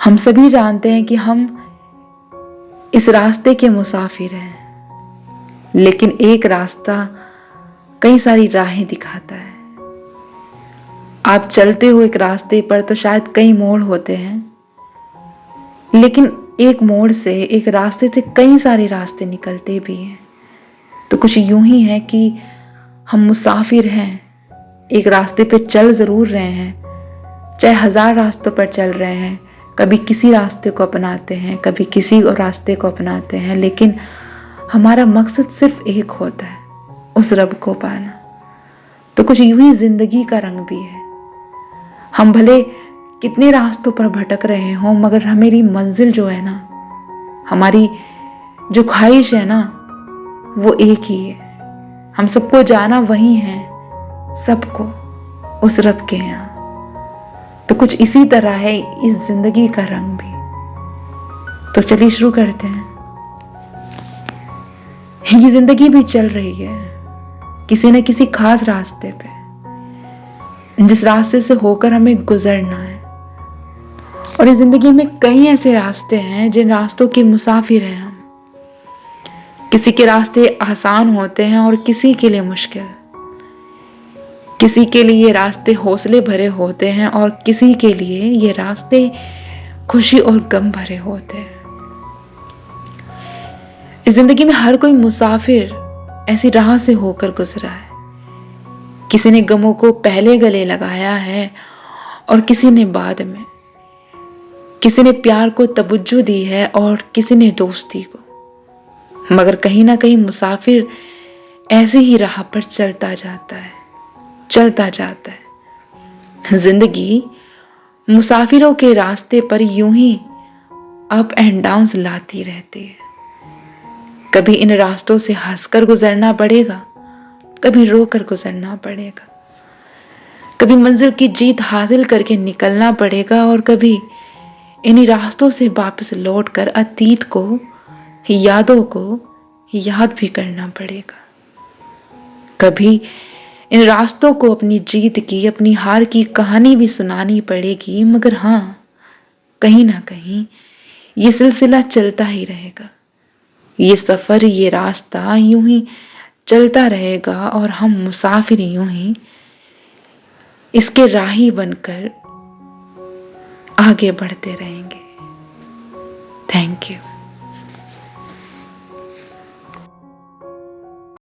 हम सभी जानते हैं कि हम इस रास्ते के मुसाफिर हैं, लेकिन एक रास्ता कई सारी राहें दिखाता है। आप चलते हो एक रास्ते पर तो शायद कई मोड़ होते हैं, लेकिन एक मोड़ से, एक रास्ते से कई सारे रास्ते निकलते भी हैं। तो कुछ यूं ही है कि हम मुसाफिर हैं, एक रास्ते पे चल जरूर रहे हैं, चाहे 1000 रास्तों पर चल रहे हैं। कभी किसी रास्ते को अपनाते हैं, कभी किसी और रास्ते को अपनाते हैं, लेकिन हमारा मकसद सिर्फ एक होता है, उस रब को पाना। तो कुछ यूं ही जिंदगी का रंग भी है। हम भले कितने रास्तों पर भटक रहे हों, मगर मेरी मंजिल जो है ना, हमारी जो ख्वाहिश है ना, वो एक ही है। हम सबको जाना वही है, सबको उस रब के यहाँ। तो कुछ इसी तरह है इस जिंदगी का रंग भी। तो चलिए शुरू करते हैं। ये जिंदगी भी चल रही है किसी न किसी खास रास्ते पे, जिस रास्ते से होकर हमें गुजरना है। और इस जिंदगी में कई ऐसे रास्ते हैं जिन रास्तों के मुसाफिर हैं हम। किसी के रास्ते आसान होते हैं और किसी के लिए मुश्किल। किसी के लिए ये रास्ते हौसले भरे होते हैं और किसी के लिए ये रास्ते खुशी और गम भरे होते हैं। इस जिंदगी में हर कोई मुसाफिर ऐसी राह से होकर गुजरा है। किसी ने गमों को पहले गले लगाया है और किसी ने बाद में। किसी ने प्यार को तवज्जो दी है और किसी ने दोस्ती को। मगर कहीं ना कहीं मुसाफिर ऐसी ही राह पर चलता जाता है। जिंदगी मुसाफिरों के रास्ते पर यूं ही अप एंड डाउन्स लाती रहती है। कभी इन रास्तों से हंसकर गुजरना पड़ेगा, कभी रोकर गुजरना पड़ेगा। कभी मंजिल की जीत हासिल करके निकलना पड़ेगा और कभी इन्हीं रास्तों से वापस लौटकर अतीत को, यादों को याद भी करना पड़ेगा। कभी इन रास्तों को अपनी जीत की, अपनी हार की कहानी भी सुनानी पड़ेगी। मगर हाँ, कहीं ना कहीं ये सिलसिला चलता ही रहेगा। ये सफर, ये रास्ता यूं ही चलता रहेगा और हम मुसाफिर यूं ही इसके राही बनकर आगे बढ़ते रहेंगे। Thank you.